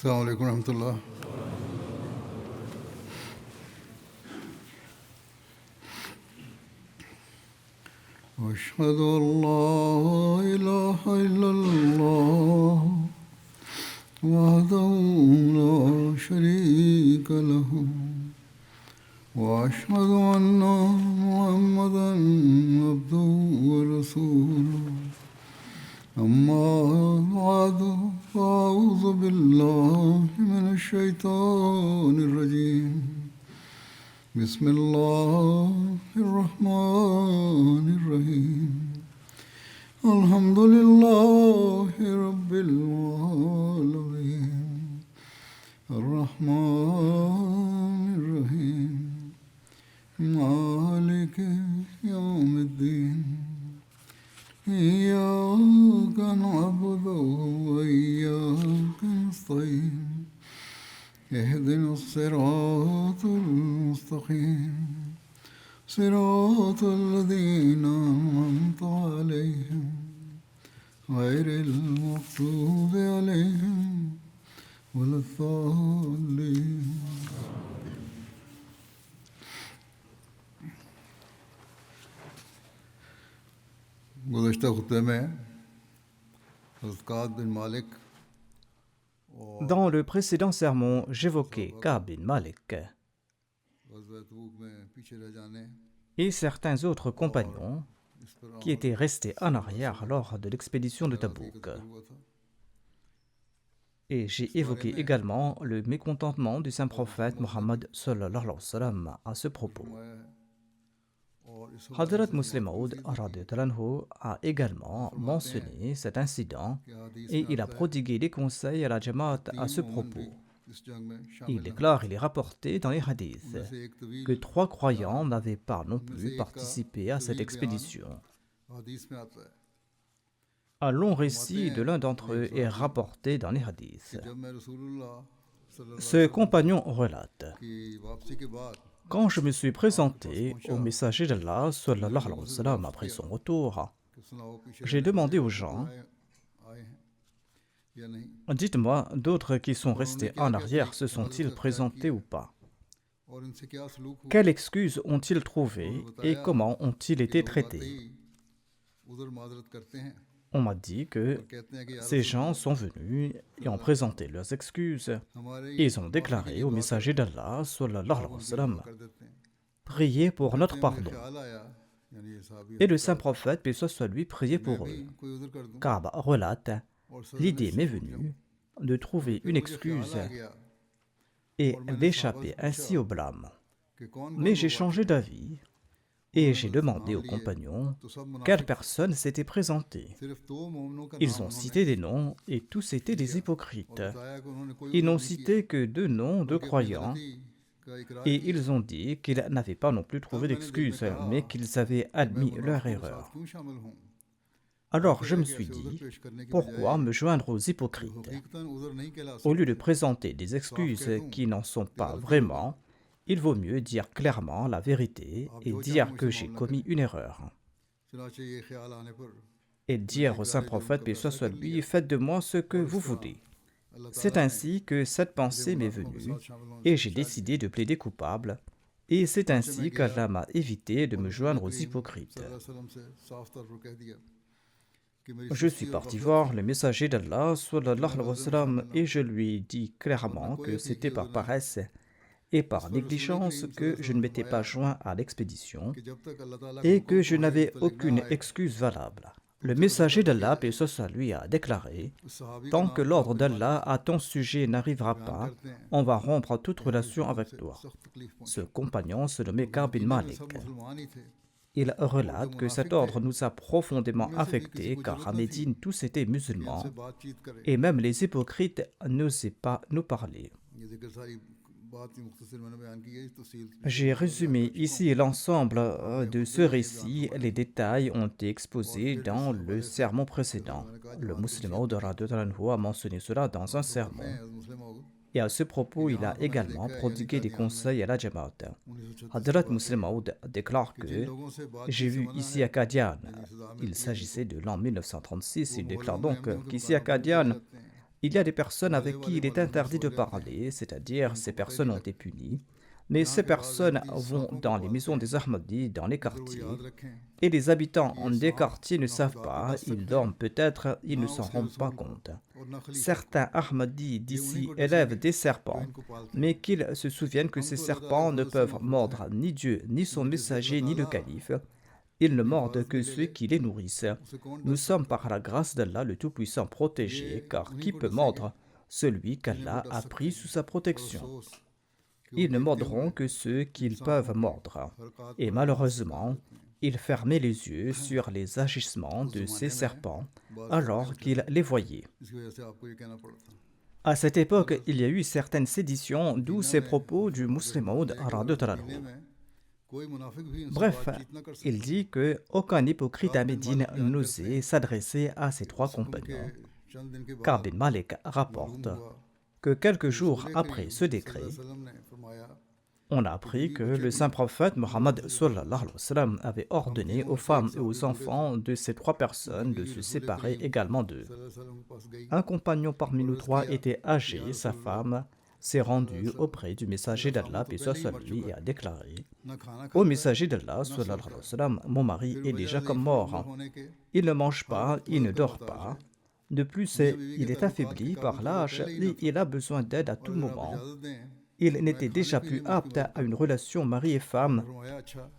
السلام عليكم ورحمة الله. أشهد أن لا إله إلا الله وحده لا شريك له وأشهد أن محمدا عبده ورسوله أما بعد فأعوذ بالله من الشيطان الرجيم بسم الله الرحمن الرحيم الحمد لله رب العالمين الرحمن الرحيم مالك يوم الدين إياك نعبد وإياك نستعين اهدنا الصراط المستقيم صراط الذين أنعمت عليهم غير المغضوب عليهم ولا الضالين. गुज़श्ता खुतबे में हज़रत काब बिन मालिक Dans le précédent sermon, j'évoquais Ka'b bin Malik ग़ज़वा तबूक में पीछे रह जाने et certains autres compagnons qui étaient restés en arrière lors de l'expédition de Tabouk. Et j'ai évoqué également le mécontentement du saint prophète Mohammed sallallahu alayhi wa sallam à ce propos. Hadrat Muslim Maud a également mentionné cet incident et il a prodigué des conseils à la Jamaat à ce propos. Il déclare, il est rapporté dans les hadiths, que 3 croyants n'avaient pas non plus participé à cette expédition. Un long récit de l'un d'entre eux est rapporté dans les hadiths. Ce compagnon relate: quand je me suis présenté au messager d'Allah sallallahu alayhi wa sallam après son retour, j'ai demandé aux gens: dites-moi, d'autres qui sont restés en arrière se sont-ils présentés ou pas? Quelles excuses ont-ils trouvées et comment ont-ils été traités? On m'a dit que ces gens sont venus et ont présenté leurs excuses. Ils ont déclaré au messager d'Allah sallallahu alayhi wa sallam: priez pour notre pardon. Et le saint prophète, paix soit lui, priait pour eux. Ka'b relate: l'idée m'est venue de trouver une excuse et d'échapper ainsi au blâme. Mais j'ai changé d'avis et j'ai demandé aux compagnons quelles personnes s'étaient présentées. Ils ont cité des noms et tous étaient des hypocrites. Ils n'ont cité que 2 noms de croyants et ils ont dit qu'ils n'avaient pas non plus trouvé d'excuses, mais qu'ils avaient admis leur erreur. Alors je me suis dit, pourquoi me joindre aux hypocrites? Au lieu de présenter des excuses qui n'en sont pas vraiment, il vaut mieux dire clairement la vérité et dire que j'ai commis une erreur. Et dire au saint prophète, paix soit lui, faites de moi ce que vous voulez. C'est ainsi que cette pensée m'est venue et j'ai décidé de plaider coupable. Et c'est ainsi qu'Allah m'a évité de me joindre aux hypocrites. Je suis parti voir le messager d'Allah sallallahu alayhi wa sallam et je lui ai dit clairement que c'était par paresse et par négligence que je ne m'étais pas joint à l'expédition et que je n'avais aucune excuse valable. Le messager d'Allah, paix soit lui, a déclaré: tant que l'ordre d'Allah à ton sujet n'arrivera pas, on va rompre toute relation avec toi. Ce compagnon se nommait Ka'b bin Malik. Il relate que cet ordre nous a profondément affectés car à Médine tous étaient musulmans et même les hypocrites n'osaient pas nous parler. J'ai résumé ici l'ensemble de ce récit. Les détails ont été exposés dans le sermon précédent. Le Muslim Maud a mentionné cela dans un sermon. Et à ce propos, il a également prodigué des conseils à la Jamaat. Hadrat Muslim Maud déclare que j'ai vu ici à Qadian. Il s'agissait de l'an 1936. Il déclare donc qu'ici à Qadian, Il y a des personnes avec qui il est interdit de parler, c'est-à-dire ces personnes ont été punies, mais ces personnes vont dans les maisons des Ahmadis, dans les quartiers, et les habitants des quartiers ne savent pas, ils dorment peut-être, ils ne s'en rendent pas compte. Certains Ahmadis d'ici élèvent des serpents, mais qu'ils se souviennent que ces serpents ne peuvent mordre ni Dieu, ni son messager, ni le calife. Ils ne mordent que ceux qui les nourrissent. Nous sommes par la grâce d'Allah le Tout-Puissant protégés, car qui peut mordre celui qu'Allah a pris sous sa protection? Ils ne mordront que ceux qu'ils peuvent mordre. Et malheureusement, ils fermaient les yeux sur les agissements de ces serpents alors qu'ils les voyaient. À cette époque, il y a eu certaines séditions, d'où ces propos du Muslim Maud radhiyallahu anhu. Bref, il dit que aucun hypocrite à Médine n'osait s'adresser à ses trois compagnons. Ka'b bin Malik rapporte que quelques jours après ce décret, on a appris que le saint prophète Mohammed sallallahu alayhi wa sallam avait ordonné aux femmes et aux enfants de ces trois personnes de se séparer également d'eux. Un compagnon parmi nous trois était âgé, sa femme s'est rendue auprès du messager d'Allah, paix soit sur lui, et a déclaré: Ô messager d'Allah, sallallahu alayhi wa sallam, mon mari est déjà comme mort. Il ne mange pas, il ne dort pas. De plus, il est affaibli par l'âge et il a besoin d'aide à tout moment. Il n'était déjà plus apte à une relation mari et femme.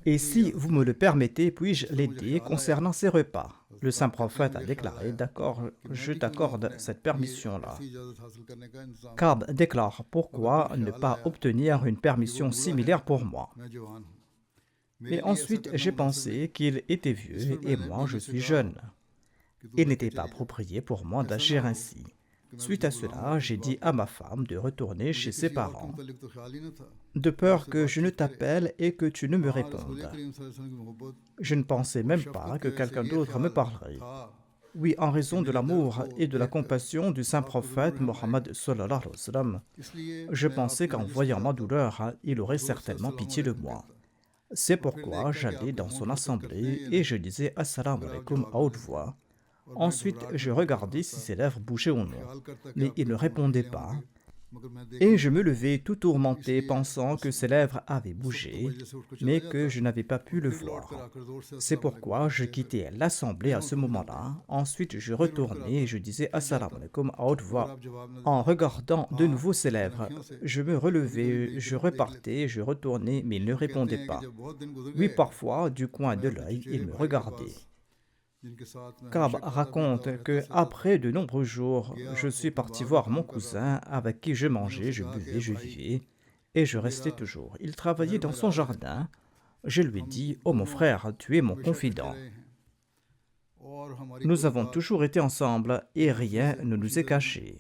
Et si vous me le permettez, puis-je l'aider concernant ses repas? Le saint prophète a déclaré: D'accord, je t'accorde cette permission-là. Ka'b déclare: Pourquoi ne pas obtenir une permission similaire pour moi? Mais ensuite, j'ai pensé qu'il était vieux et moi, je suis jeune. Il n'était pas approprié pour moi d'agir ainsi. Suite à cela, j'ai dit à ma femme de retourner chez ses parents, de peur que je ne t'appelle et que tu ne me répondes. Je ne pensais même pas que quelqu'un d'autre me parlerait. Oui, en raison de l'amour et de la compassion du saint prophète Mohammed sallallahu alayhi wa sallam, je pensais qu'en voyant ma douleur, il aurait certainement pitié de moi. C'est pourquoi j'allais dans son assemblée et je disais Assalamu alaikum à haute voix. Ensuite, je regardais si ses lèvres bougeaient ou non, mais il ne répondait pas. Et je me levai tout tourmenté, pensant que ses lèvres avaient bougé, mais que je n'avais pas pu le voir. C'est pourquoi je quittai l'assemblée à ce moment-là. Ensuite, je retournai et je disais Assalamu alaikum à haute voix. En regardant de nouveau ses lèvres, je me relevai, je repartais, je retournai, mais il ne répondait pas. Oui, parfois, du coin de l'œil, il me regardait. Ka'b raconte que après de nombreux jours, je suis parti voir mon cousin avec qui je mangeais, je buvais, je vivais, et je restais toujours. Il travaillait dans son jardin. Je lui ai dit: Oh mon frère, tu es mon confident. Nous avons toujours été ensemble et rien ne nous est caché.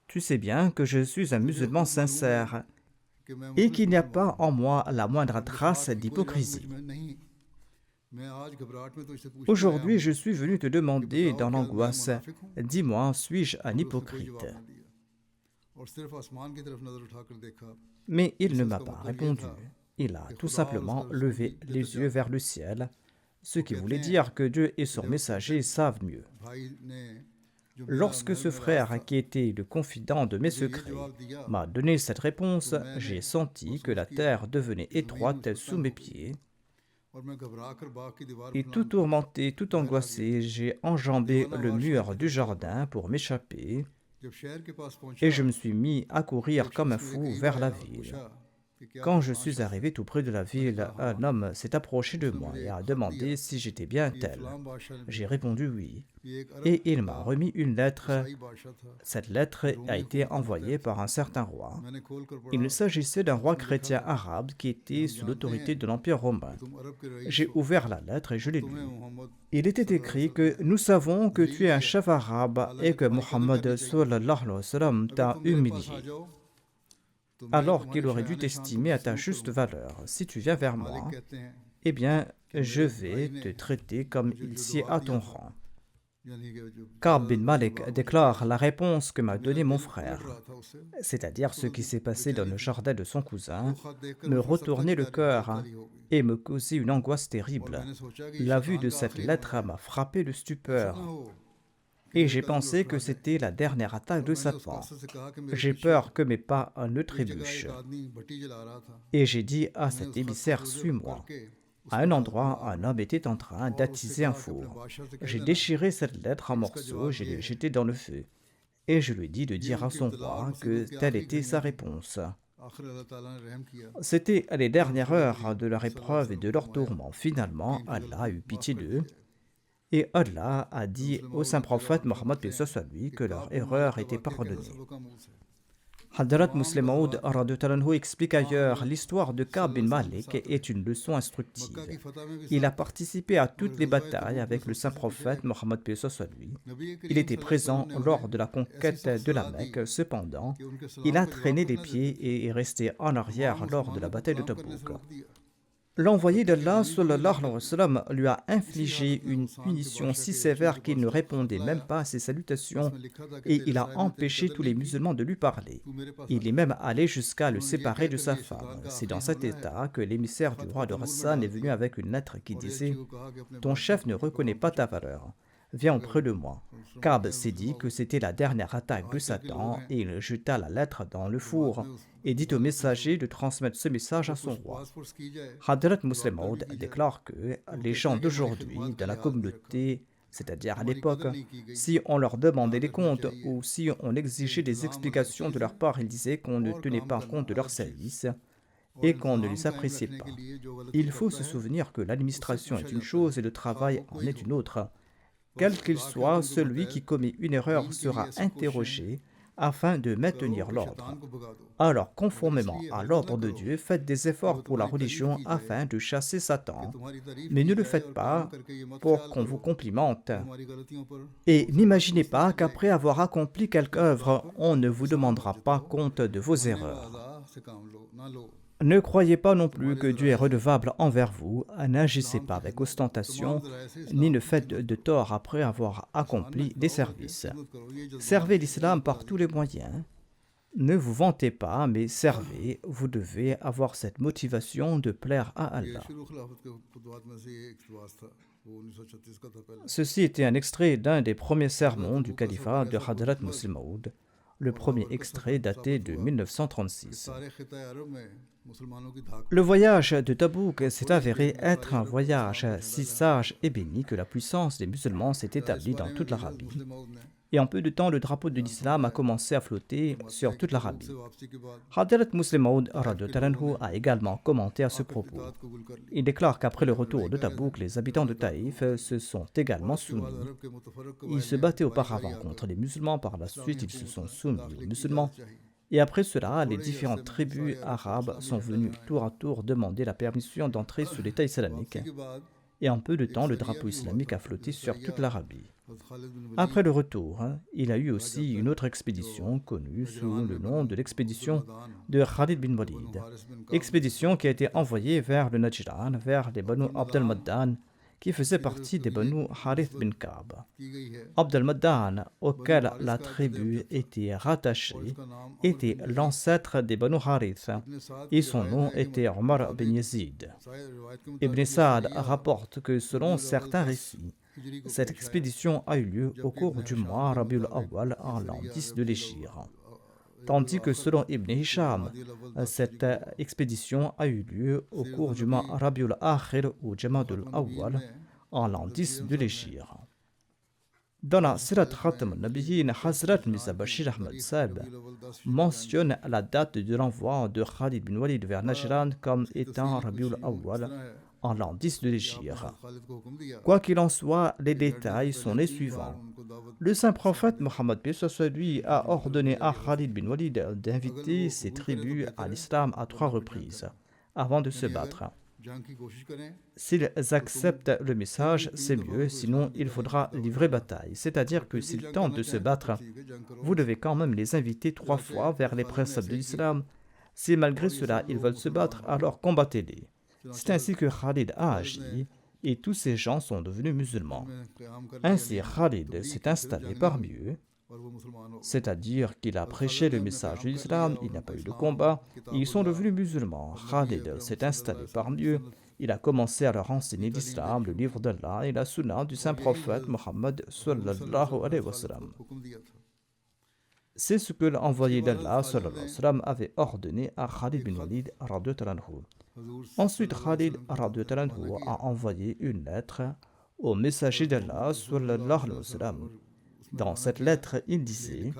Tu sais bien que je suis un musulman sincère et qu'il n'y a pas en moi la moindre trace d'hypocrisie. Aujourd'hui, je suis venu te demander dans l'angoisse, dis-moi, suis-je un hypocrite? Mais il ne m'a pas répondu. Il a tout simplement levé les yeux vers le ciel, ce qui voulait dire que Dieu et son messager savent mieux. Lorsque ce frère, qui était le confident de mes secrets, m'a donné cette réponse, j'ai senti que la terre devenait étroite sous mes pieds. Et tout tourmenté, tout angoissé, j'ai enjambé le mur du jardin pour m'échapper et je me suis mis à courir comme un fou vers la ville. Quand je suis arrivé tout près de la ville, un homme s'est approché de moi et a demandé si j'étais bien tel. J'ai répondu oui. Et il m'a remis une lettre. Cette lettre a été envoyée par un certain roi. Il s'agissait d'un roi chrétien arabe qui était sous l'autorité de l'Empire romain. J'ai ouvert la lettre et je l'ai lue. Il était écrit que nous savons que tu es un chef arabe et que Mohammed sallallahu alayhi wa sallam t'a humilié, alors qu'il aurait dû t'estimer à ta juste valeur. Si tu viens vers moi, eh bien, je vais te traiter comme il sied à ton rang. Ka'b bin Malik déclare la réponse que m'a donnée mon frère, c'est-à-dire ce qui s'est passé dans le jardin de son cousin, me retournait le cœur et me causait une angoisse terrible. La vue de cette lettre m'a frappé de stupeur. et j'ai pensé que c'était la dernière attaque de Satan. J'ai peur que mes pas ne trébuchent. Et j'ai dit à cet émissaire, suis-moi. À un endroit, un homme était en train d'attiser un four. J'ai déchiré cette lettre en morceaux, je l'ai jetée dans le feu. Et je lui ai dit de dire à son roi que telle était sa réponse. C'était les dernières heures de leur épreuve et de leur tourment. Finalement, Allah a eu pitié d'eux. Et Allah a dit au saint prophète Mohammed lui que leur erreur était pardonnée. Hadrat Muslim Maud explique ailleurs l'histoire de Ka'b bin Malik est une leçon instructive. Il a participé à toutes les batailles avec le saint prophète Mohammed lui. Il était présent lors de la conquête de la Mecque. Cependant, il a traîné les pieds et est resté en arrière lors de la bataille de Tabouk. L'envoyé d'Allah sallallahu alayhi wa sallam, lui a infligé une punition si sévère qu'il ne répondait même pas à ses salutations et il a empêché tous les musulmans de lui parler. Il est même allé jusqu'à le séparer de sa femme. C'est dans cet état que l'émissaire du roi de Hassan est venu avec une lettre qui disait « Ton chef ne reconnaît pas ta valeur. Viens auprès de moi. » Ka'b s'est dit que c'était la dernière attaque de Satan et il jeta la lettre dans le four et dit au messager de transmettre ce message à son roi. Hadrat Muslim Maud déclare que les gens d'aujourd'hui, dans la communauté, c'est-à-dire à l'époque, si on leur demandait des comptes ou si on exigeait des explications de leur part, ils disaient qu'on ne tenait pas compte de leur service et qu'on ne les appréciait pas. Il faut se souvenir que l'administration est une chose et le travail en est une autre. Quel qu'il soit, celui qui commet une erreur sera interrogé afin de maintenir l'ordre. Alors, conformément à l'ordre de Dieu, faites des efforts pour la religion afin de chasser Satan, mais ne le faites pas pour qu'on vous complimente. Et n'imaginez pas qu'après avoir accompli quelque œuvre, on ne vous demandera pas compte de vos erreurs. Ne croyez pas non plus que Dieu est redevable envers vous, n'agissez pas avec ostentation, ni ne faites de tort après avoir accompli des services. Servez l'islam par tous les moyens. Ne vous vantez pas, mais servez, vous devez avoir cette motivation de plaire à Allah. Ceci était un extrait d'un des premiers sermons du califat de Hadrat Muslim Maud, le premier extrait daté de 1936. Le voyage de Tabouk s'est avéré être un voyage si sage et béni que la puissance des musulmans s'est établie dans toute l'Arabie. Et en peu de temps, le drapeau de l'islam a commencé à flotter sur toute l'Arabie. Hadrat Muslim Maud a également commenté à ce propos. Il déclare qu'après le retour de Tabouk, les habitants de Taïf se sont également soumis. Ils se battaient auparavant contre les musulmans, par la suite ils se sont soumis aux musulmans. Et après cela, les différentes tribus arabes sont venues tour à tour demander la permission d'entrer sous l'État islamique. Et en peu de temps, le drapeau islamique a flotté sur toute l'Arabie. Après le retour, il y a eu aussi une autre expédition connue sous le nom de l'expédition de Khalid bin Walid. Expédition qui a été envoyée vers le Najran, vers les Banu Abd al-Maddan, qui faisait partie des Banu Harith bin Ka'b. Abd al-Maddan, auquel la tribu était rattachée, était l'ancêtre des Banu Harith, et son nom était Omar bin Yazid. Ibn Sa'd rapporte que selon certains récits, cette expédition a eu lieu au cours du mois Rabiul Awwal en l'an 10 de l'Hégire. Tandis que selon Ibn Hisham, cette expédition a eu lieu au cours du mois Rabiul Akhir ou Jamadul Awwal en l'an 10 de l'Hégire. Dans la Sirat Khatam al-Nabiyyin, Hazrat Mirza Bashir Ahmad Saib mentionne la date de l'envoi de Khalid bin Walid vers Najran comme étant Rabiul Awwal en l'an 10 de l'Hégire. Quoi qu'il en soit, les détails sont les suivants. Le saint prophète Mohammed lui a ordonné à Khalid bin Walid d'inviter ses tribus à l'islam à 3 reprises avant de se battre. S'ils acceptent le message, c'est mieux, sinon il faudra livrer bataille. C'est-à-dire que s'ils tentent de se battre, vous devez quand même les inviter 3 fois vers les préceptes de l'islam. Si malgré cela ils veulent se battre, alors combattez-les. C'est ainsi que Khalid a agi et tous ces gens sont devenus musulmans. Ainsi Khalid s'est installé parmi eux, c'est-à-dire qu'il a prêché le message de l'islam, il n'y a pas eu de combat, et ils sont devenus musulmans. Khalid s'est installé parmi eux, il a commencé à leur enseigner l'islam, le livre d'Allah et la sunna du saint prophète Mohammed sallallahu alayhi wa sallam. C'est ce que l'envoyé d'Allah sallallahu alayhi wa sallam avait ordonné à Khalid bin Walid radhiyallahu anhu. Ensuite, Khalid radhiyallahu anhu a envoyé une lettre au messager d'Allah sallallahu alayhi wa sallam. Dans cette lettre, il disait: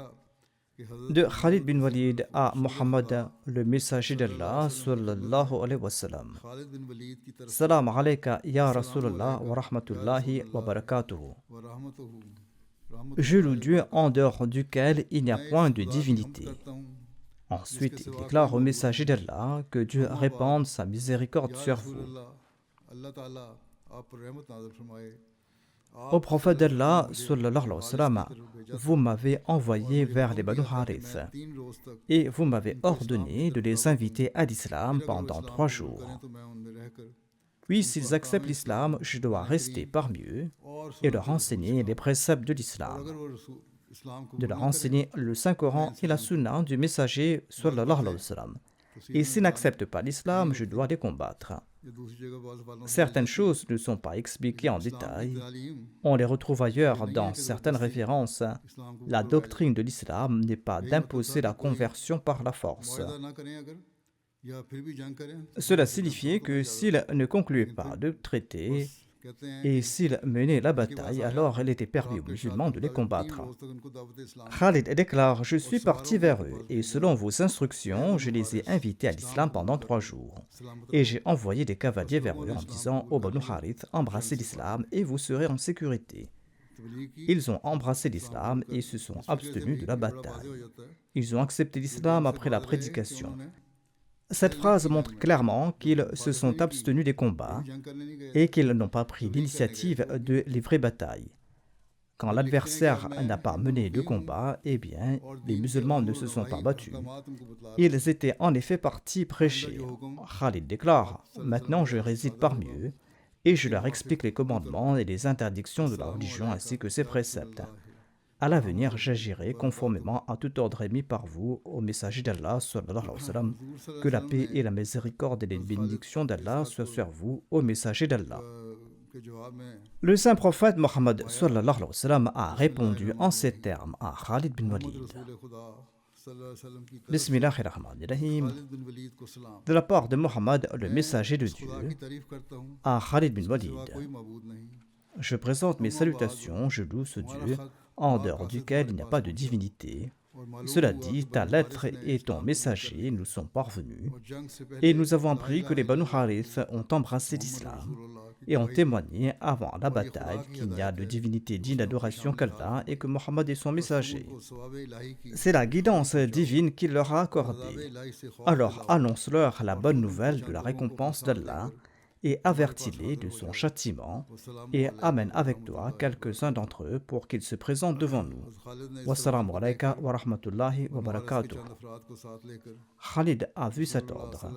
de Khalid bin Walid à Mohammed, le messager d'Allah sallallahu alayhi wa sallam. Salam alayka ya Rasulallah wa rahmatullahi wa barakatuhu. Je loue Dieu en dehors duquel il n'y a point de divinité. Ensuite, il déclare au messager d'Allah que Dieu répande sa miséricorde sur vous. Au prophète d'Allah, sallallahu alayhi wa sallam, vous m'avez envoyé vers les Banu Harith et vous m'avez ordonné de les inviter à l'islam pendant 3 jours. Puis, s'ils acceptent l'islam, je dois rester parmi eux et leur enseigner les préceptes de l'islam, de leur enseigner le Saint-Coran et la sunna du messager sallallahu alayhi wa sallam. Et s'ils n'acceptent pas l'islam, je dois les combattre. Certaines choses ne sont pas expliquées en détail. On les retrouve ailleurs dans certaines références. La doctrine de l'islam n'est pas d'imposer la conversion par la force. Cela signifiait que s'ils ne concluaient pas de traité et s'ils menaient la bataille, alors il était permis aux musulmans de les combattre. Khalid déclare: je suis parti vers eux et selon vos instructions, je les ai invités à l'islam pendant 3 jours. Et j'ai envoyé des cavaliers vers eux en disant aux Banu Harith: embrassez l'islam et vous serez en sécurité. Ils ont embrassé l'islam et se sont abstenus de la bataille. Ils ont accepté l'islam après la prédication. Cette phrase montre clairement qu'ils se sont abstenus des combats et qu'ils n'ont pas pris l'initiative de livrer bataille. Quand l'adversaire n'a pas mené de combat, eh bien, les musulmans ne se sont pas battus. Ils étaient en effet partis prêcher. Khalid déclare: maintenant je réside parmi eux et je leur explique les commandements et les interdictions de la religion ainsi que ses préceptes. À l'avenir, j'agirai conformément à tout ordre émis par vous au messager d'Allah sallallahu alayhi wa sallam. Que la paix et la miséricorde et les bénédictions d'Allah soient sur vous au messager d'Allah. Le saint prophète Mohammed sallallahu alayhi wa sallam a répondu en ces termes à Khalid bin Walid. Bismillahirrahmanirrahim. De la part de Mohammed, le messager de Dieu, à Khalid bin Walid. Je présente mes salutations, je loue ce Dieu en dehors duquel il n'y a pas de divinité. Cela dit, ta lettre et ton messager nous sont parvenus, et nous avons appris que les Banu Harith ont embrassé l'islam et ont témoigné avant la bataille qu'il n'y a de divinité digne d'adoration qu'Allah et que Mohammed est son messager. C'est la guidance divine qu'il leur a accordée. Alors annonce-leur la bonne nouvelle de la récompense d'Allah et avertis-les de son châtiment et amène avec toi quelques-uns d'entre eux pour qu'ils se présentent devant nous. Wassalamu alayka wa rahmatullahi wa barakatuh. Khalid a vu cet ordre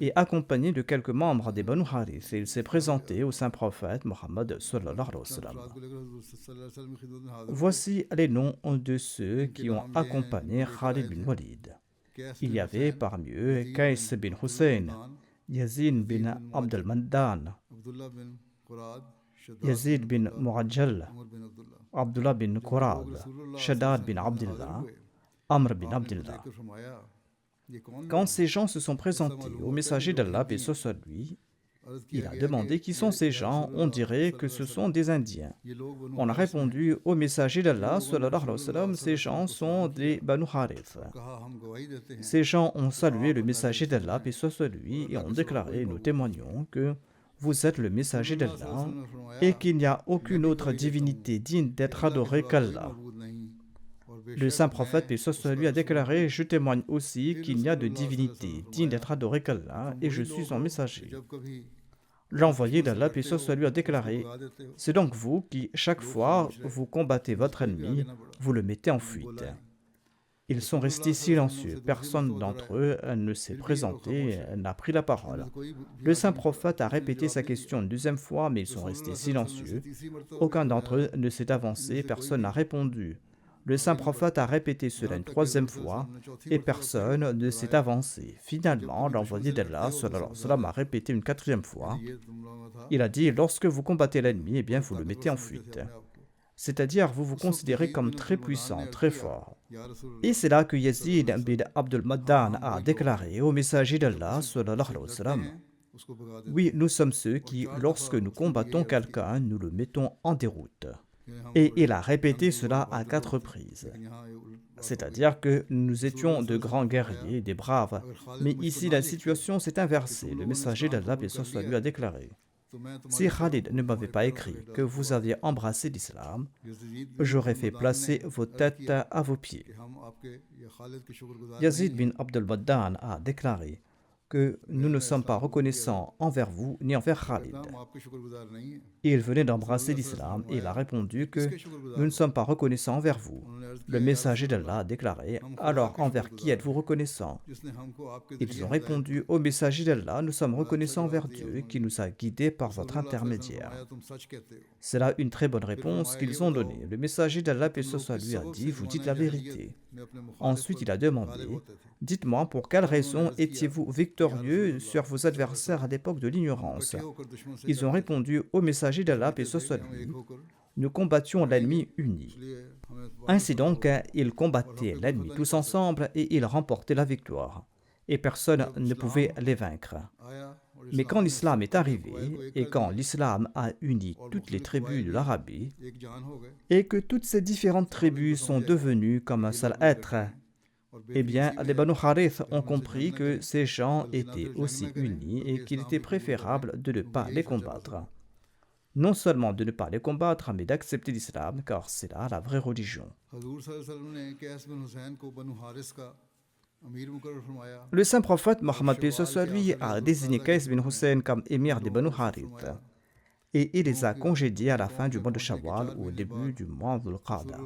et accompagné de quelques membres des Banu Harith, il s'est présenté au saint prophète Mohammed sallallahu alayhi wa sallam. Voici les noms de ceux qui ont accompagné Khalid bin Walid. Il y avait parmi eux Qais bin Hussein, Yazid bin Abdul Mandan, Yazid bin Mu'ajjal, Abdullah bin Qurad, Shaddad bin Abdullah, Amr bin Abdullah. Quand ces gens se sont présentés au messager d'Allah, paix soit lui, il a demandé qui sont ces gens. On dirait que ce sont des Indiens. On a répondu au messager d'Allah, sallallahu alayhi wa sallam, ces gens sont des Banu Harith. Ces gens ont salué le messager d'Allah, paix soit lui, et ont déclaré: nous témoignons que vous êtes le messager d'Allah et qu'il n'y a aucune autre divinité digne d'être adorée qu'Allah. Le saint prophète, paix soit lui, a déclaré: je témoigne aussi qu'il n'y a de divinité digne d'être adorée qu'Allah et je suis son messager. L'envoyé d'Allah, paix soit lui, a déclaré: c'est donc vous qui, chaque fois vous combattez votre ennemi, vous le mettez en fuite. Ils sont restés silencieux. Personne d'entre eux ne s'est présenté, n'a pris la parole. Le saint prophète a répété sa question une 2e fois, mais ils sont restés silencieux. Aucun d'entre eux ne s'est avancé, personne n'a répondu. Le saint prophète a répété cela une troisième fois et personne ne s'est avancé. Finalement, l'envoyé d'Allah sallallahu alayhi wa sallam, a répété une quatrième fois. Il a dit, lorsque vous combattez l'ennemi, eh bien vous le mettez en fuite. C'est-à-dire, vous vous considérez comme très puissant, très fort. Et c'est là que Yazid bin Abdul Maddan a déclaré au messager d'Allah sallallahu alayhi wa sallam, oui, nous sommes ceux qui, lorsque nous combattons quelqu'un, nous le mettons en déroute. Et il a répété cela à 4 reprises. C'est-à-dire que nous étions de grands guerriers, des braves. Mais ici, la situation s'est inversée. Le messager d'Allah, paix soit lui, a déclaré, si Khalid ne m'avait pas écrit que vous aviez embrassé l'islam, j'aurais fait placer vos têtes à vos pieds. Yazid bin Abdul Maddan a déclaré que nous ne sommes pas reconnaissants envers vous ni envers Khalid. Il venait d'embrasser l'islam et il a répondu que nous ne sommes pas reconnaissants envers vous. Le messager d'Allah a déclaré, alors envers qui êtes-vous reconnaissants? Ils ont répondu, au messager d'Allah, nous sommes reconnaissants envers Dieu qui nous a guidés par votre intermédiaire. C'est là une très bonne réponse qu'ils ont donnée. Le messager d'Allah, paix soit lui, a dit, vous dites la vérité. Ensuite, il a demandé, dites-moi pour quelle raison étiez-vous victorieux sur vos adversaires à l'époque de l'ignorance? Ils ont répondu, au messager d'Allah, paix soit lui, nous combattions l'ennemi uni. Ainsi donc, ils combattaient l'ennemi tous ensemble et ils remportaient la victoire. Et personne ne pouvait les vaincre. Mais quand l'islam est arrivé et quand l'islam a uni toutes les tribus de l'Arabie et que toutes ces différentes tribus sont devenues comme un seul être, eh bien, les Banu Harith ont compris que ces gens étaient aussi unis et qu'il était préférable de ne pas les combattre. Non seulement de ne pas les combattre, mais d'accepter l'islam, car c'est là la vraie religion. Le saint prophète Mohammed lui a désigné Qais bin Hussein comme émir des Banu Harith et il les a congédiés à la fin du mois de Shawwal ou au début du mois de Qada.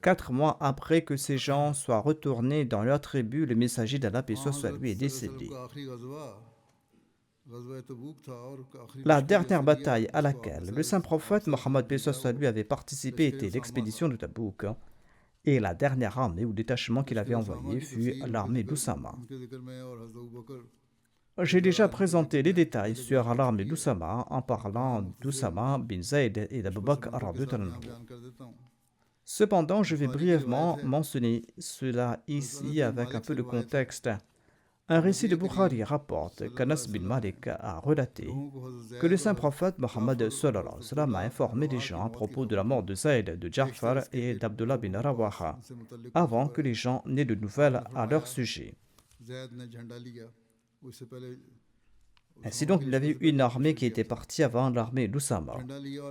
4 mois après que ces gens soient retournés dans leur tribu, le messager d'Allah lui est décédé. La dernière bataille à laquelle le saint prophète Mohammed lui avait participé était l'expédition de Tabouk. Et la dernière armée ou détachement qu'il avait envoyé fut l'armée d'Oussama. J'ai déjà présenté les détails sur l'armée d'Oussama en parlant d'Oussama bin Zayd et d'Abu Bakr. Cependant, je vais brièvement mentionner cela ici avec un peu de contexte. Un récit de Bukhari rapporte qu'Anas bin Malik a relaté que le saint prophète Mohammed a informé les gens à propos de la mort de Zayd, de Ja'far et d'Abdullah bin Rawaha, avant que les gens n'aient de nouvelles à leur sujet. Ainsi donc, il y avait une armée qui était partie avant l'armée d'Oussama.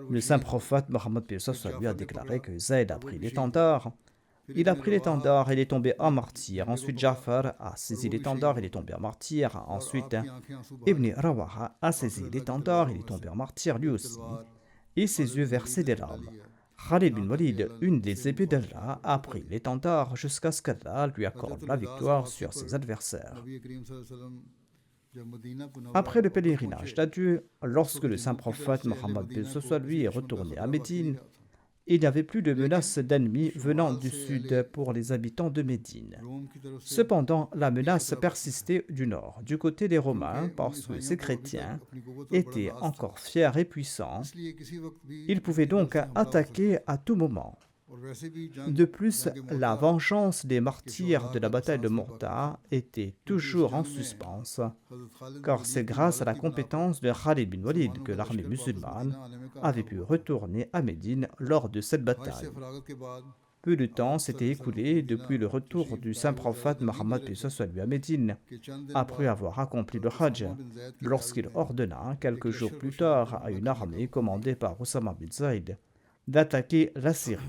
Le saint prophète Mohammed lui a déclaré que Zayd a pris l'étendard. Il a pris l'étendard et il est tombé en martyr. Ensuite, Ja'far a saisi l'étendard et il est tombé en martyr. Ensuite, Ibn Rawaha a saisi l'étendard et il est tombé en martyr lui aussi. Et ses yeux versaient des larmes. Khalid bin Walid, une des épées d'Allah, a pris l'étendard jusqu'à ce qu'Allah lui accorde la victoire sur ses adversaires. Après le pèlerinage d'adieu, lorsque le saint prophète Mohammed lui est retourné à Médine, il n'y avait plus de menace d'ennemis venant du sud pour les habitants de Médine. Cependant, la menace persistait du nord, du côté des Romains, parce que ces chrétiens étaient encore fiers et puissants. Ils pouvaient donc attaquer à tout moment. De plus, la vengeance des martyrs de la bataille de Morta était toujours en suspens, car c'est grâce à la compétence de Khalid bin Walid que l'armée musulmane avait pu retourner à Médine lors de cette bataille. Peu de temps s'était écoulé depuis le retour du saint prophète Mohammed à Médine, après avoir accompli le Hajj, lorsqu'il ordonna quelques jours plus tard à une armée commandée par Oussama bin Zayd d'attaquer la Syrie.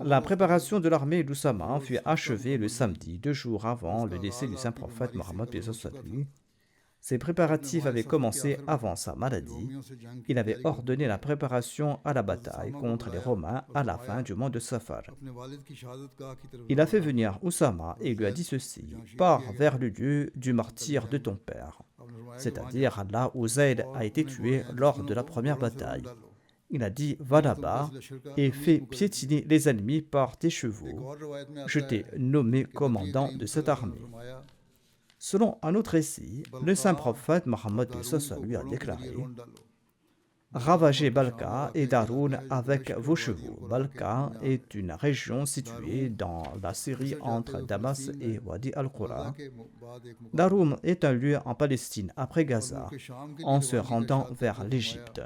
La préparation de l'armée d'Oussama fut achevée le samedi, 2 jours avant le décès du saint prophète Mohammed. Ces préparatifs avaient commencé avant sa maladie. Il avait ordonné la préparation à la bataille contre les Romains à la fin du mois de Safar. Il a fait venir Oussama et lui a dit ceci: « Pars vers le lieu du martyre de ton père. » c'est-à-dire là où Zayd a été tué lors de la première bataille. Il a dit, va là-bas et fais piétiner les ennemis par tes chevaux. Je t'ai nommé commandant de cette armée. Selon un autre récit, le saint prophète Mohammed lui a déclaré, ravagez Balka et Daroun avec vos chevaux. Balka est une région située dans la Syrie entre Damas et Wadi al-Qura. Daroun est un lieu en Palestine après Gaza, en se rendant vers l'Égypte.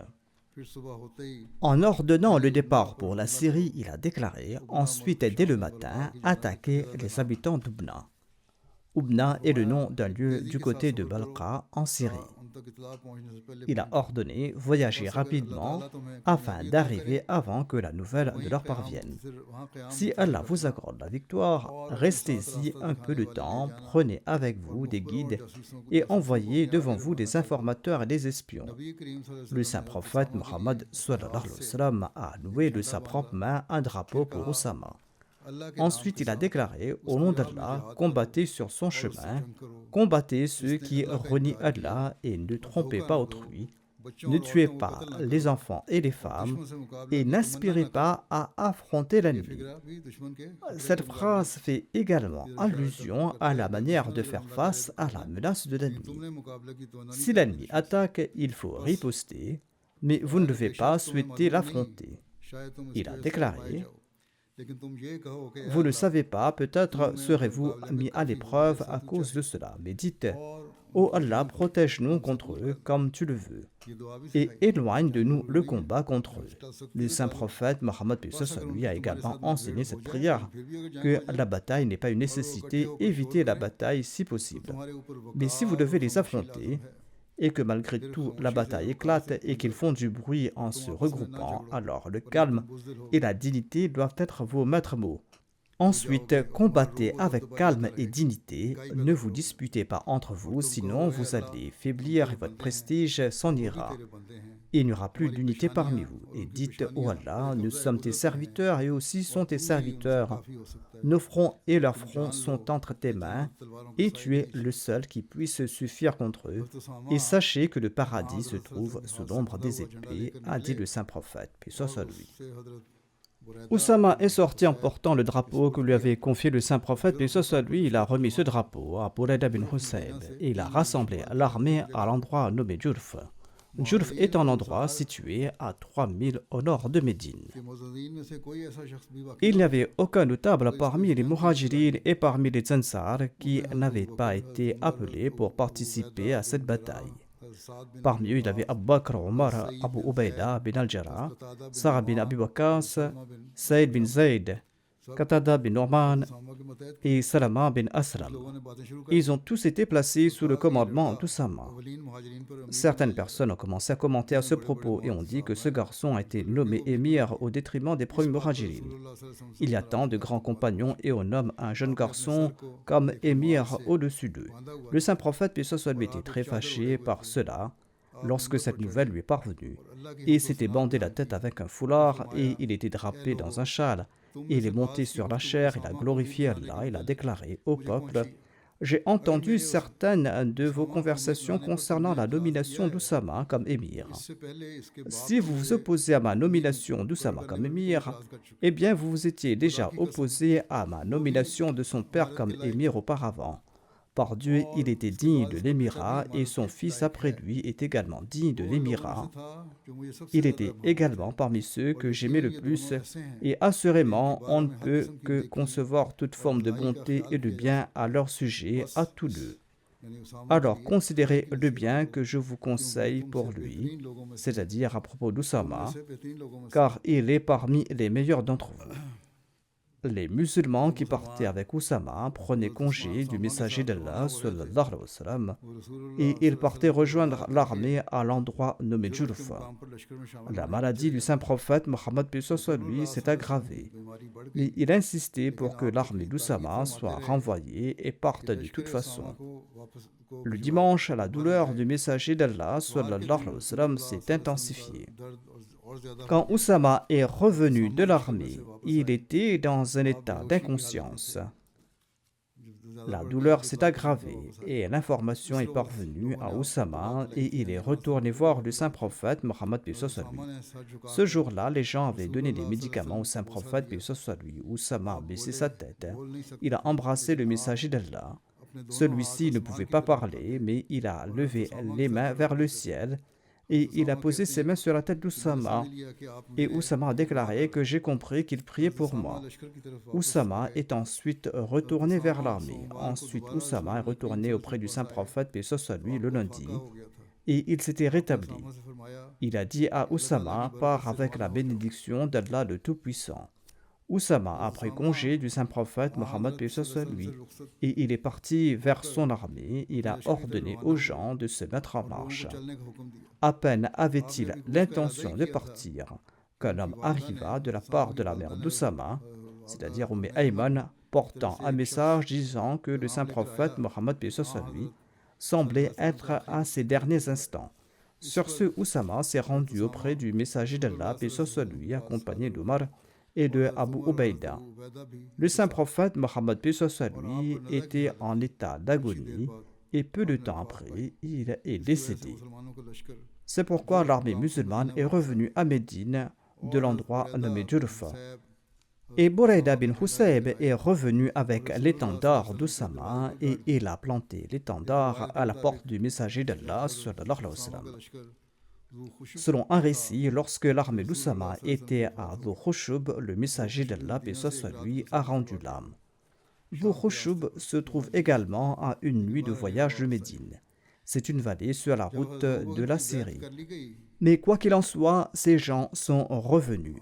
En ordonnant le départ pour la Syrie, il a déclaré ensuite, dès le matin, attaquer les habitants d'Oubna. Oubna est le nom d'un lieu du côté de Balqa en Syrie. Il a ordonné voyager rapidement afin d'arriver avant que la nouvelle ne leur parvienne. Si Allah vous accorde la victoire, restez-y un peu de temps, prenez avec vous des guides et envoyez devant vous des informateurs et des espions. Le saint prophète Mohammed a noué de sa propre main un drapeau pour Oussama. Ensuite, il a déclaré, au nom d'Allah, combattez sur son chemin, combattez ceux qui renient Allah et ne trompez pas autrui, ne tuez pas les enfants et les femmes et n'aspirez pas à affronter l'ennemi. Cette phrase fait également allusion à la manière de faire face à la menace de l'ennemi. Si l'ennemi attaque, il faut riposter, mais vous ne devez pas souhaiter l'affronter. Il a déclaré, vous ne savez pas, peut-être serez-vous mis à l'épreuve à cause de cela. Mais dites, ô Allah, protège-nous contre eux comme tu le veux, et éloigne de nous le combat contre eux. Le saint prophète Mohammed lui a également enseigné cette prière, que la bataille n'est pas une nécessité, évitez la bataille si possible. Mais si vous devez les affronter, et que malgré tout la bataille éclate et qu'ils font du bruit en se regroupant, alors le calme et la dignité doivent être vos maîtres mots. Ensuite, combattez avec calme et dignité, ne vous disputez pas entre vous, sinon vous allez faiblir et votre prestige s'en ira. Il n'y aura plus d'unité parmi vous. Et dites, ô Allah, nous sommes tes serviteurs et aussi sont tes serviteurs. Nos fronts et leurs fronts sont entre tes mains, et tu es le seul qui puisse suffire contre eux. Et sachez que le paradis se trouve sous l'ombre des épées, a dit le saint prophète, paix soit lui. Oussama est sorti en portant le drapeau que lui avait confié le saint prophète, paix soit lui. Il a remis ce drapeau à Boureda bin Husayb et il a rassemblé l'armée à l'endroit nommé Djurf. Djurf est un endroit situé à 3000 au nord de Médine. Il n'y avait aucun notable parmi les Muhajirines et parmi les Ansar qui n'avait pas été appelé pour participer à cette bataille. Parmi eux, il y avait Abu Bakr, Omar, Abu Ubaida bin al-Jarrah, Sa'd bin Abi Waqqas, Saïd bin Zayd, Qatada bin Nu'man et Salama bin Asram. Ils ont tous été placés sous le commandement d'Oussama. Certaines personnes ont commencé à commenter à ce propos et ont dit que ce garçon a été nommé émir au détriment des premiers Muhajirines. Il y a tant de grands compagnons et on nomme un jeune garçon comme émir au-dessus d'eux. Le saint prophète, paix soit lui, était très fâché par cela lorsque cette nouvelle lui est parvenue. Il s'était bandé la tête avec un foulard et il était drapé dans un châle. Il est monté sur la chair, il a glorifié Allah, il a déclaré au peuple, j'ai entendu certaines de vos conversations concernant la nomination d'Oussama comme émir. Si vous vous opposez à ma nomination d'Oussama comme émir, eh bien vous vous étiez déjà opposé à ma nomination de son père comme émir auparavant. Par Dieu, il était digne de l'émirat et son fils après lui est également digne de l'émirat. Il était également parmi ceux que j'aimais le plus et assurément, on ne peut que concevoir toute forme de bonté et de bien à leur sujet, à tous deux. Alors considérez le bien que je vous conseille pour lui, c'est-à-dire à propos d'Oussama, car il est parmi les meilleurs d'entre vous. Les musulmans qui partaient avec Oussama prenaient congé du messager d'Allah sallallahu alayhi wa sallam, et ils partaient rejoindre l'armée à l'endroit nommé Djurf. La maladie du saint prophète Mohammed lui s'est aggravée, mais il insistait pour que l'armée d'Oussama soit renvoyée et parte de toute façon. Le dimanche, la douleur du messager d'Allah sallallahu alayhi wa sallam s'est intensifiée. Quand Oussama est revenu de l'armée, il était dans un état d'inconscience. La douleur s'est aggravée et l'information est parvenue à Oussama et il est retourné voir le saint prophète Mohammed paix soit sur lui. Ce jour-là, les gens avaient donné des médicaments au saint prophète paix soit sur lui. Oussama a baissé sa tête. Il a embrassé le messager d'Allah. Celui-ci ne pouvait pas parler, mais il a levé les mains vers le ciel et il a posé ses mains sur la tête d'Oussama. Et Oussama a déclaré que j'ai compris qu'il priait pour moi. Oussama est ensuite retourné vers l'armée. Ensuite, Oussama est retourné auprès du saint prophète, paix soit sur lui, le lundi, et il s'était rétabli. Il a dit à Oussama, pars avec la bénédiction d'Allah le Tout-Puissant. Oussama a pris congé du saint prophète Mohammed paix soit sur lui, et il est parti vers son armée. Il a ordonné aux gens de se mettre en marche. À peine avait-il l'intention de partir qu'un homme arriva de la part de la mère d'Oussama, c'est-à-dire Ayman, portant un message disant que le saint prophète Mohammed paix soit sur lui semblait être à ses derniers instants. Sur ce, Oussama s'est rendu auprès du messager d'Allah paix soit sur lui, accompagné d'Omar et de Abu Ubaïda. Le saint prophète Mohammed paix soit sur lui était en état d'agonie et peu de temps après, il est décédé. C'est pourquoi l'armée musulmane est revenue à Médine de l'endroit nommé Jurfa. Et Buraïda bin Husayb est revenu avec l'étendard d'Oussama et il a planté l'étendard à la porte du messager d'Allah sallallahu alayhi wa sallam. Selon un récit, lorsque l'armée d'Oussama était à Dhu Khushub, le messager d'Allah paix soit sur lui a rendu l'âme. Dhu Khushub se trouve également à une nuit de voyage de Médine. C'est une vallée sur la route de la Syrie. Mais quoi qu'il en soit, ces gens sont revenus.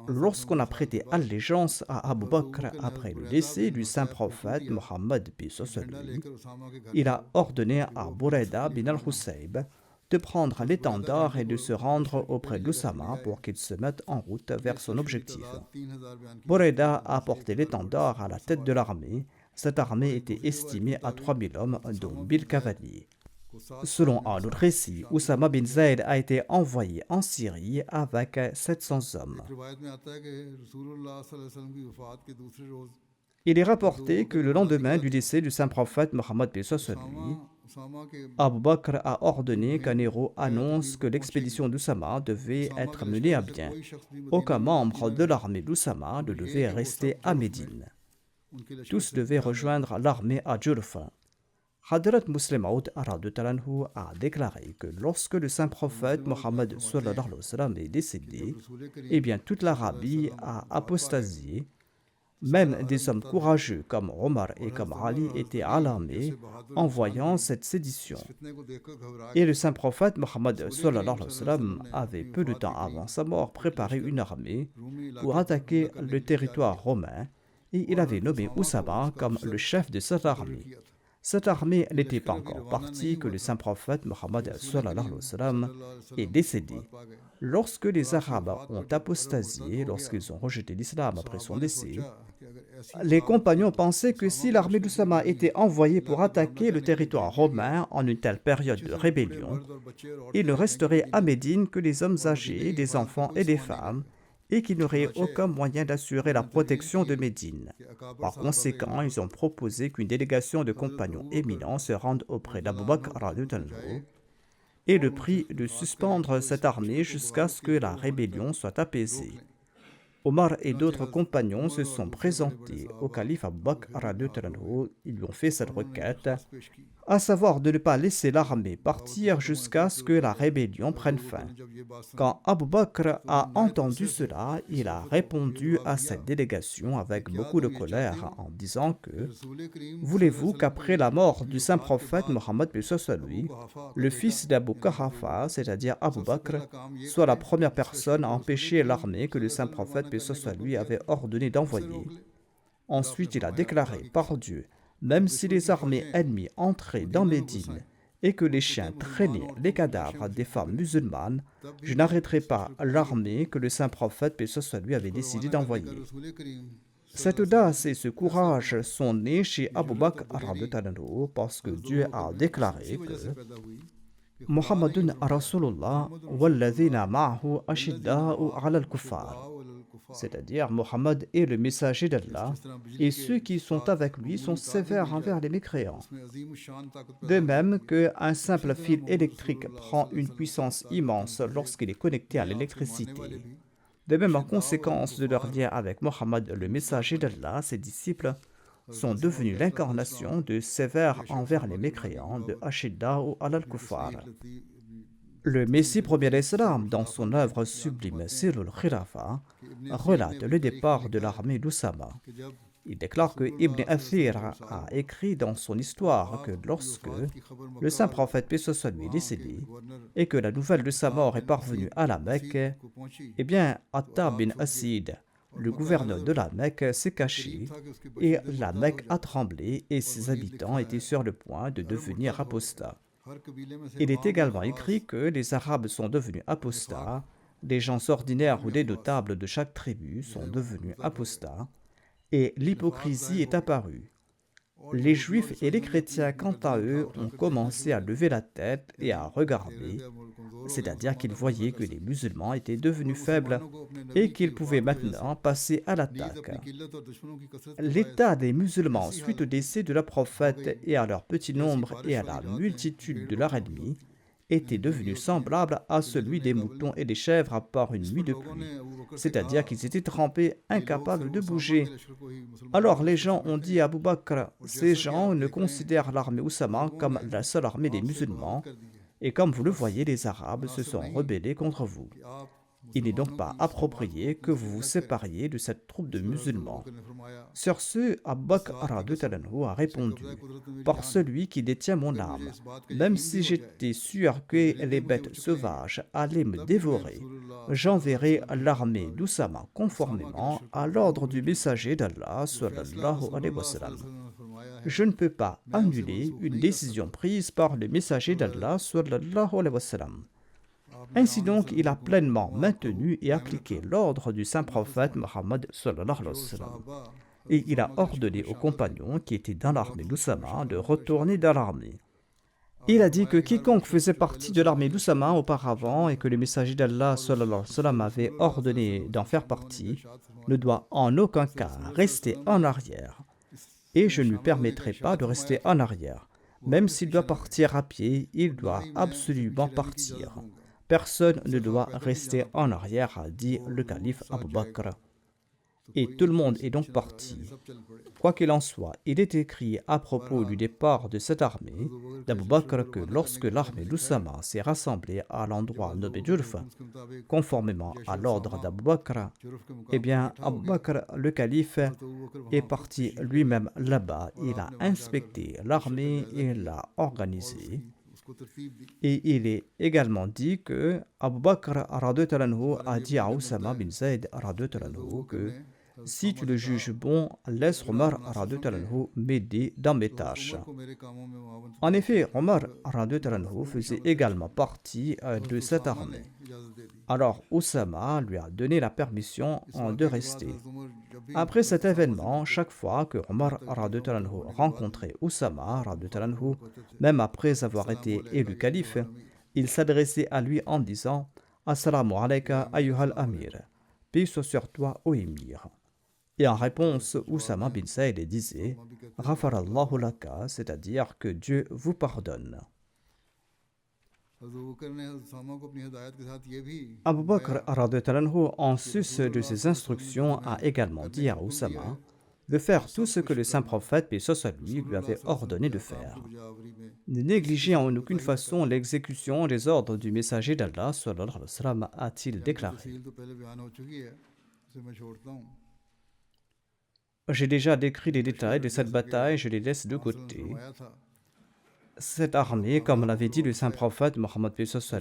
Lorsqu'on a prêté allégeance à Abu Bakr après le décès du saint prophète Mohammed paix soit sur lui, il a ordonné à Buraïda bin al-Husayb de prendre l'étendard et de se rendre auprès d'Oussama pour qu'il se mette en route vers son objectif. Buraïda a porté l'étendard à la tête de l'armée. Cette armée était estimée à 3000 hommes, dont 1000 cavaliers. Selon un autre récit, Oussama bin Zayd a été envoyé en Syrie avec 700 hommes. Il est rapporté que le lendemain du décès du saint prophète Mohammed paix soit sur lui, Abu Bakr a ordonné qu'un héros annonce que l'expédition d'Oussama devait être menée à bien. Aucun membre de l'armée d'Oussama ne devait rester à Médine. Tous devaient rejoindre l'armée à Jurfa. Hadrat Muslim Maud a déclaré que lorsque le saint prophète Mohammed sallallahu alayhi wa sallam est décédé, eh bien toute l'Arabie a apostasié. Même des hommes courageux comme Omar et comme Ali étaient alarmés en voyant cette sédition. Et le saint prophète Mohammed sallallahu alayhi wa sallam avait peu de temps avant sa mort préparé une armée pour attaquer le territoire romain et il avait nommé Oussama comme le chef de cette armée. Cette armée n'était pas encore partie que le saint prophète Mohammed sallallahu alayhi wa sallam est décédé. Lorsque les Arabes ont apostasié, lorsqu'ils ont rejeté l'islam après son décès, les compagnons pensaient que si l'armée d'Oussama était envoyée pour attaquer le territoire romain en une telle période de rébellion, il ne resterait à Médine que les hommes âgés, des enfants et des femmes, et qu'il n'y aurait aucun moyen d'assurer la protection de Médine. Par conséquent, ils ont proposé qu'une délégation de compagnons éminents se rende auprès d'Abu Bakr et le prie de suspendre cette armée jusqu'à ce que la rébellion soit apaisée. Omar et d'autres compagnons se sont présentés au calife Abu Bakr, ils lui ont fait cette requête, à savoir de ne pas laisser l'armée partir jusqu'à ce que la rébellion prenne fin. Quand Abu Bakr a entendu cela, il a répondu à cette délégation avec beaucoup de colère en disant que « Voulez-vous qu'après la mort du saint prophète Mohammed paix soit sur lui, le fils d'Abu Quhafa, c'est-à-dire Abu Bakr, soit la première personne à empêcher l'armée que le saint prophète paix soit sur lui avait ordonné d'envoyer ?» Ensuite, il a déclaré « Par Dieu, même si les armées ennemies entraient dans Médine et que les chiens traînaient les cadavres des femmes musulmanes, je n'arrêterai pas l'armée que le saint prophète paix soit sur lui avait décidé d'envoyer. » Cette audace et ce courage sont nés chez Abu Bakr parce que Dieu a déclaré que Muhammadun Rasulullah walladhina ma'ahu ashidda'u 'ala al-kuffar. c'est-à-dire Mohammed est le messager d'Allah, et ceux qui sont avec lui sont sévères envers les mécréants. De même qu'un simple fil électrique prend une puissance immense lorsqu'il est connecté à l'électricité. De même, en conséquence de leur lien avec Mohammed, le messager d'Allah, ses disciples sont devenus l'incarnation de sévères envers les mécréants, de Ashidda'u al-Kufar. Le Messie premier d'Islam, dans son œuvre sublime Sirul Khilafa, relate le départ de l'armée d'Usama. Il déclare que Ibn Athir a écrit dans son histoire que lorsque le saint prophète paix soit lui est décédé et que la nouvelle de sa mort est parvenue à la Mecque, eh bien Attab bin Asid, le gouverneur de la Mecque, s'est caché et la Mecque a tremblé et ses habitants étaient sur le point de devenir apostats. Il est également écrit que les Arabes sont devenus apostats, les gens ordinaires ou des notables de chaque tribu sont devenus apostats, et l'hypocrisie est apparue. Les Juifs et les chrétiens, quant à eux, ont commencé à lever la tête et à regarder, c'est-à-dire qu'ils voyaient que les musulmans étaient devenus faibles et qu'ils pouvaient maintenant passer à l'attaque. L'état des musulmans suite au décès de leur prophète et à leur petit nombre et à la multitude de leurs ennemis était devenu semblable à celui des moutons et des chèvres par une nuit de pluie, c'est-à-dire qu'ils étaient trempés, incapables de bouger. Alors les gens ont dit à Abu Bakr, ces gens ne considèrent l'armée Usama comme la seule armée des musulmans, et comme vous le voyez, les Arabes se sont rebellés contre vous. Il n'est donc pas approprié que vous vous sépariez de cette troupe de musulmans. Sur ce, Abu Bakr a répondu, par celui qui détient mon âme, même si j'étais sûr que les bêtes sauvages allaient me dévorer, j'enverrai l'armée d'Usama conformément à l'ordre du messager d'Allah sallallahu alayhi wa sallam. Je ne peux pas annuler une décision prise par le messager d'Allah sallallahu alayhi wa sallam. Ainsi donc, il a pleinement maintenu et appliqué l'ordre du saint prophète Mohammed sallallahu alayhi wa sallam. Et il a ordonné aux compagnons qui étaient dans l'armée d'Usama de retourner dans l'armée. Il a dit que quiconque faisait partie de l'armée d'Usama auparavant et que le messager d'Allah sallallahu alayhi wa sallam avait ordonné d'en faire partie ne doit en aucun cas rester en arrière. Et je ne lui permettrai pas de rester en arrière. Même s'il doit partir à pied, il doit absolument partir. Personne ne doit rester en arrière, a dit le calife Abu Bakr. Et tout le monde est donc parti. Quoi qu'il en soit, il est écrit à propos du départ de cette armée d'Abu Bakr que lorsque l'armée d'Usama s'est rassemblée à l'endroit nommé Jurf, conformément à l'ordre d'Abu Bakr, eh bien Abu Bakr, le calife, est parti lui-même là-bas. Il a inspecté l'armée et l'a organisée. Et il est également dit que Abu Bakr a dit à Usama bin Zayd que si tu le juges bon, laisse Omar m'aider dans mes tâches. En effet, Omar faisait également partie de cette armée. Alors Usama lui a donné la permission de rester. Après cet événement, chaque fois que Omar rencontrait Usama, même après avoir été élu calife, il s'adressait à lui en disant « Assalamu alayka ayyuhal amir » « Paix soit sur toi, ô émir » Et en réponse, Usama bin Zayd disait « Ghafarallahu laka » c'est-à-dire que Dieu vous pardonne. Abu Bakr, en sus de ses instructions, a également dit à Usama de faire tout ce que le saint prophète, paix soit lui avait ordonné de faire. Ne négligez en aucune façon l'exécution des ordres du messager d'Allah, sallallahu alayhi wa sallam, a-t-il déclaré. J'ai déjà décrit les détails de cette bataille, je les laisse de côté. Cette armée, comme l'avait dit le saint prophète Mohammed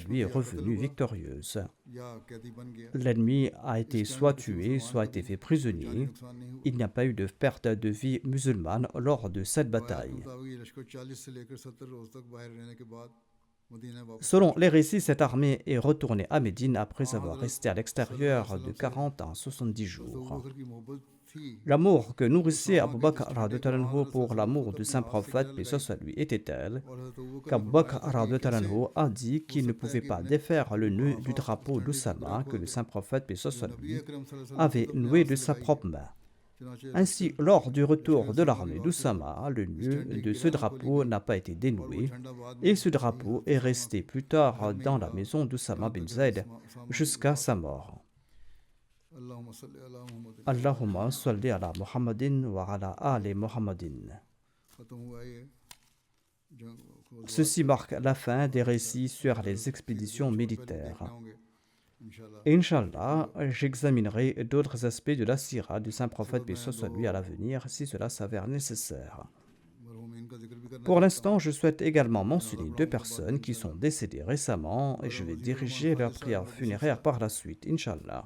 lui, est revenue victorieuse. L'ennemi a été soit tué, soit été fait prisonnier. Il n'y a pas eu de perte de vie musulmane lors de cette bataille. Selon les récits, cette armée est retournée à Médine après avoir resté à l'extérieur de 40 à 70 jours. L'amour que nourrissait Abu Bakr radhiyallahu anhu pour l'amour du saint prophète, paix soit sur lui, était tel qu'Abu Bakr radhiyallahu anhu a dit qu'il ne pouvait pas défaire le nœud du drapeau d'Usama que le saint prophète, paix soit sur lui, avait noué de sa propre main. Ainsi, lors du retour de l'armée d'Usama, le nœud de ce drapeau n'a pas été dénoué et ce drapeau est resté plus tard dans la maison d'Usama bin Zayd jusqu'à sa mort. Allahumma salli ala Muhammadin wa ala ali Muhammadin. Ceci marque la fin des récits sur les expéditions militaires. Inch'Allah, j'examinerai d'autres aspects de la sira du saint prophète paix soit sur lui à l'avenir si cela s'avère nécessaire. Pour l'instant, je souhaite également mentionner 2 personnes qui sont décédées récemment et je vais diriger leur prière funéraire par la suite, Inch'Allah.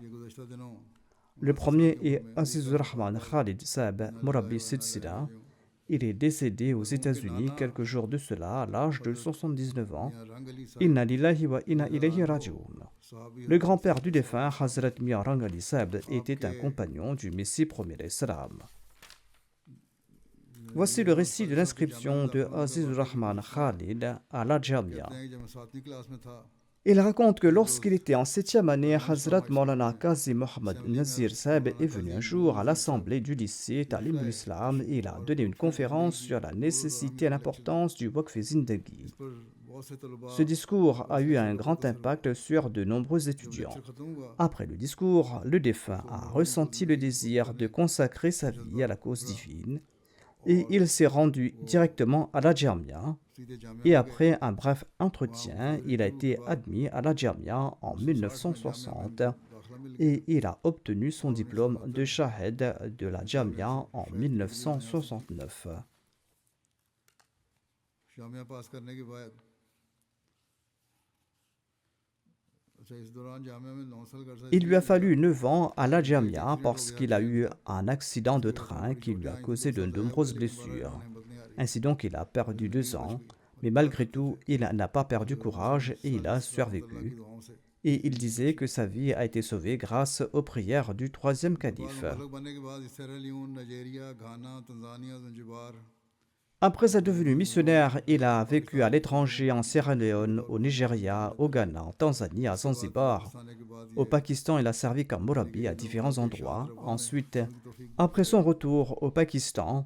Le premier est Azizur Rahman Khalid Saab Murabbi Silsila. Il est décédé aux États-Unis quelques jours de cela à l'âge de 79 ans. Inna lillahi wa inna ilayhi raji'un. Le grand-père du défunt, Hazrat Mia Rangali Saab, était un compagnon du Messie premier salam. Voici le récit de l'inscription de Azizur Rahman Khalid à la Jamia. Il raconte que lorsqu'il était en 7e année, Hazrat Maulana Qazi Muhammad Nazir Saab est venu un jour à l'assemblée du lycée Talim al-Islam et il a donné une conférence sur la nécessité et l'importance du Waqf Zindagi. Ce discours a eu un grand impact sur de nombreux étudiants. Après le discours, le défunt a ressenti le désir de consacrer sa vie à la cause divine et il s'est rendu directement à la Jamia. Et après un bref entretien, il a été admis à la Jamia en 1960 et il a obtenu son diplôme de Shahed de la Jamia en 1969. Il lui a fallu 9 ans à la Jamia parce qu'il a eu un accident de train qui lui a causé de nombreuses blessures. Ainsi donc, il a perdu 2 ans, mais malgré tout, il n'a pas perdu courage et il a survécu. Et il disait que sa vie a été sauvée grâce aux prières du 3e calife. Après être devenu missionnaire, il a vécu à l'étranger en Sierra Leone, au Nigeria, au Ghana, en Tanzanie, à Zanzibar. Au Pakistan, il a servi comme Murabbi à différents endroits. Ensuite, après son retour au Pakistan,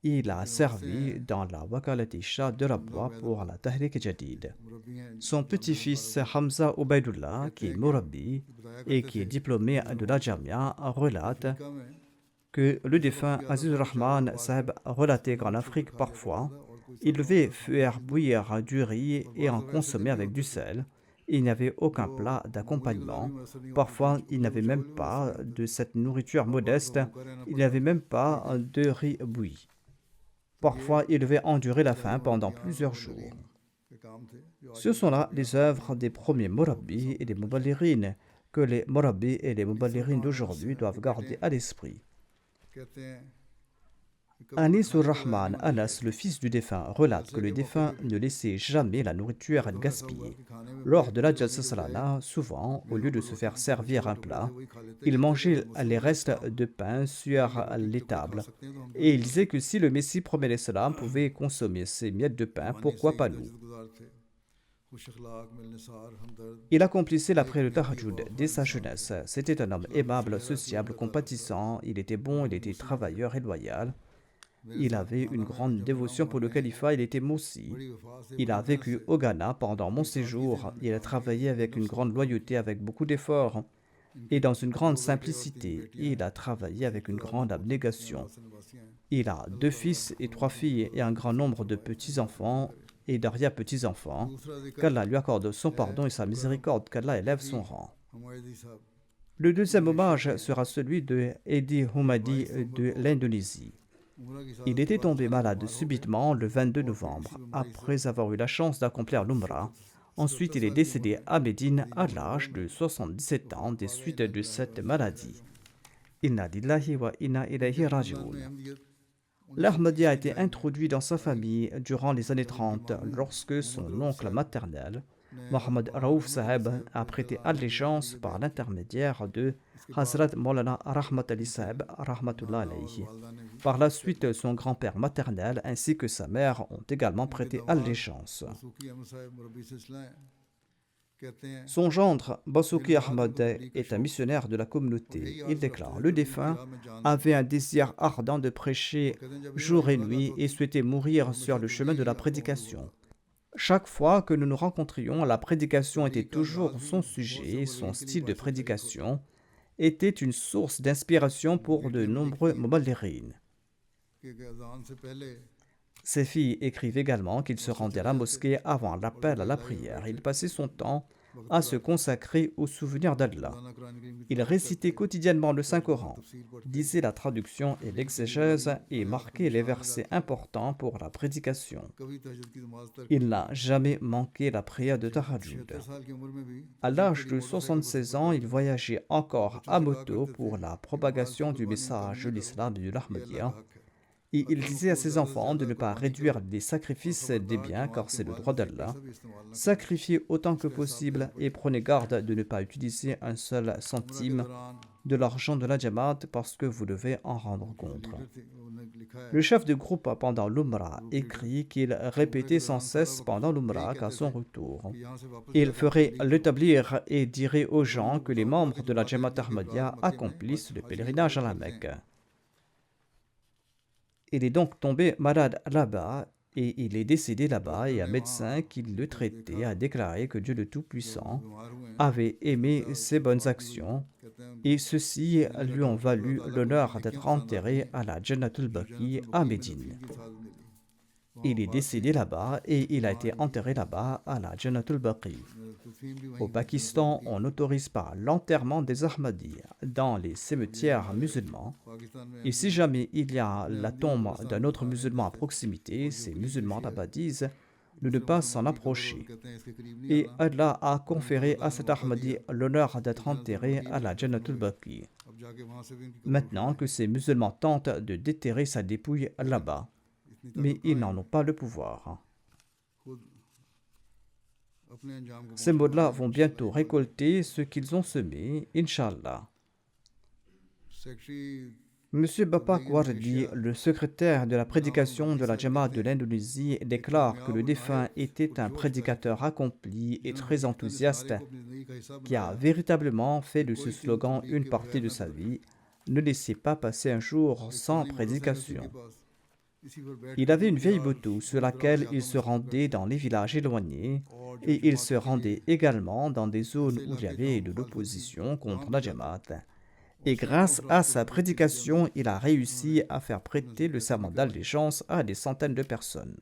il a servi dans la Wakalat-e-Shah de Rabwa pour la Tahrik Jadid. Son petit-fils Hamza Ubaidullah, qui est Murabbi et qui est diplômé de la Jamia, relate que le défunt Azizur Rahman Saab relatait qu'en Afrique, parfois, il devait faire bouillir du riz et en consommer avec du sel. Il n'y avait aucun plat d'accompagnement. Parfois, il n'avait même pas de cette nourriture modeste. Il n'y avait même pas de riz bouilli. Parfois, il devait endurer la faim pendant plusieurs jours. Ce sont là les œuvres des premiers Murabbi et des Muballighine que les Murabbi et les Muballighine d'aujourd'hui doivent garder à l'esprit. Anisur Rahman Anas, le fils du défunt, relate que le défunt ne laissait jamais la nourriture être gaspillée. Lors de la Jalsa Salana, souvent, au lieu de se faire servir un plat, il mangeait les restes de pain sur les tables. Et il disait que si le Messie premier salam pouvait consommer ces miettes de pain, pourquoi pas nous? Il accomplissait la prière de Tahajjud dès sa jeunesse. C'était un homme aimable, sociable, compatissant. Il était bon, il était travailleur et loyal. Il avait une grande dévotion pour le califat, il était moussi. Il a vécu au Ghana pendant mon séjour. Il a travaillé avec une grande loyauté, avec beaucoup d'efforts et dans une grande simplicité. Il a travaillé avec une grande abnégation. Il a 2 fils et 3 filles et un grand nombre de petits-enfants et d'arrière-petits-enfants. Qu'Allah lui accorde son pardon et sa miséricorde, qu'Allah élève son rang. Le 2e hommage sera celui de Edi Houmadi de l'Indonésie. Il était tombé malade subitement le 22 novembre, après avoir eu la chance d'accomplir l'Umrah. Ensuite, il est décédé à Médine à l'âge de 77 ans des suites de cette maladie. Inna lillahi wa inna ilayhi raji'un. L'Ahmadi a été introduit dans sa famille durant les années 30 lorsque son oncle maternel, Mohamed Raouf Saheb a prêté allégeance par l'intermédiaire de Hazrat Maulana Rahmat Ali Saheb Rahmatullah alayhi. Par la suite, son grand-père maternel ainsi que sa mère ont également prêté allégeance. Son gendre, Basuki Ahmad, est un missionnaire de la communauté. Il déclare: le défunt avait un désir ardent de prêcher jour et nuit et souhaitait mourir sur le chemin de la prédication. Chaque fois que nous nous rencontrions, la prédication était toujours son sujet, son style de prédication était une source d'inspiration pour de nombreux muballighine. Ses filles écrivent également qu'il se rendait à la mosquée avant l'appel à la prière. Il passait son temps à se consacrer au souvenir d'Allah. Il récitait quotidiennement le Saint-Coran, disait la traduction et l'exégèse et marquait les versets importants pour la prédication. Il n'a jamais manqué la prière de Tahajjud. À l'âge de 76 ans, il voyageait encore à moto pour la propagation du message de l'islam et de l'Ahmadiyya. Et il disait à ses enfants de ne pas réduire les sacrifices des biens car c'est le droit d'Allah. Sacrifiez autant que possible et prenez garde de ne pas utiliser un seul centime de l'argent de la Jamaat parce que vous devez en rendre compte. Le chef de groupe pendant l'Umrah écrit qu'il répétait sans cesse pendant l'Umrah qu'à son retour, il ferait l'établir et dirait aux gens que les membres de la Jamaat Ahmadiyya accomplissent le pèlerinage à la Mecque. Il est donc tombé malade là-bas et il est décédé là-bas et un médecin qui le traitait a déclaré que Dieu le Tout-Puissant avait aimé ses bonnes actions et ceux-ci lui ont valu l'honneur d'être enterré à la Jannatul Baqi à Médine. Il est décédé là-bas et il a été enterré là-bas à la Jannatul Baqi. Au Pakistan, on n'autorise pas l'enterrement des Ahmadis dans les cimetières musulmans. Et si jamais il y a la tombe d'un autre musulman à proximité, ces musulmans là-bas disent de ne pas s'en approcher. Et Allah a conféré à cet Ahmadi l'honneur d'être enterré à la Jannatul Baqi. Maintenant que ces musulmans tentent de déterrer sa dépouille là-bas, mais ils n'en ont pas le pouvoir. Ces mots-là vont bientôt récolter ce qu'ils ont semé, Inch'Allah. Monsieur Bapak Wardi, le secrétaire de la prédication de la Jamaat de l'Indonésie, déclare que le défunt était un prédicateur accompli et très enthousiaste qui a véritablement fait de ce slogan une partie de sa vie. Ne laissez pas passer un jour sans prédication. Il avait une vieille moto sur laquelle il se rendait dans les villages éloignés et il se rendait également dans des zones où il y avait de l'opposition contre la Jamaat. Et grâce à sa prédication, il a réussi à faire prêter le serment d'allégeance à des centaines de personnes.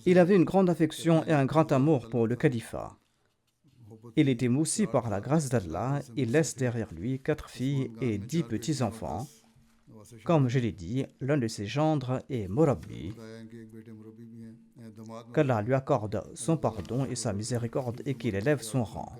Il avait une grande affection et un grand amour pour le califat. Il était moussi par la grâce d'Allah. Il laisse derrière lui 4 filles et 10 petits-enfants. Comme je l'ai dit, l'un de ses gendres est Morabbi. Qu'Allah lui accorde son pardon et sa miséricorde et qu'il élève son rang.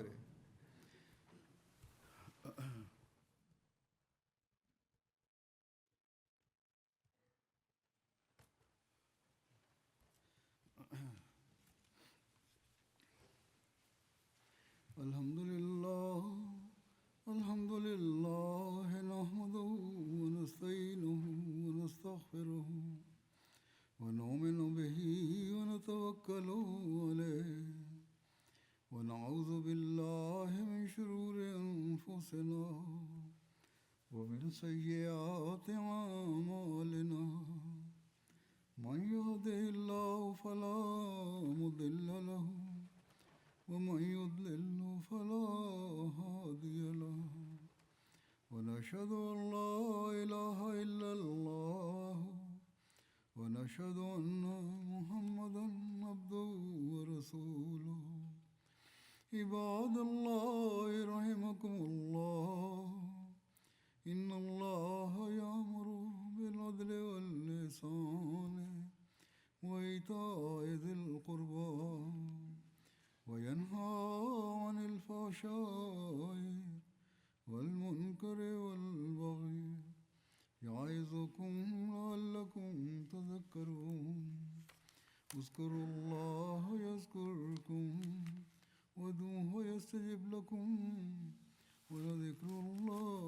Alhamdulillah, nahmaduhu wa nasta'inuhu wa nastaghfiruhu wa nu'minu bihi wa natawakkalu alayhi wa na'udhu billahi min shururi anfusina wa min sayyiati a'malina. Man yahdihillahu fala mudilla lahu ومن يضلل فلا هادي له ونشهد أن لا إله إلا الله ونشهد أن محمدا عبده ورسوله عباد الله رحمكم الله إن الله يأمر بالعدل والإحسان وإيتاء ذي القربى وينهى عن الفحشاء والمنكر والبغي يعظ اذكروا الله يذكركم وادعوه يستجب لكم ولذكر الله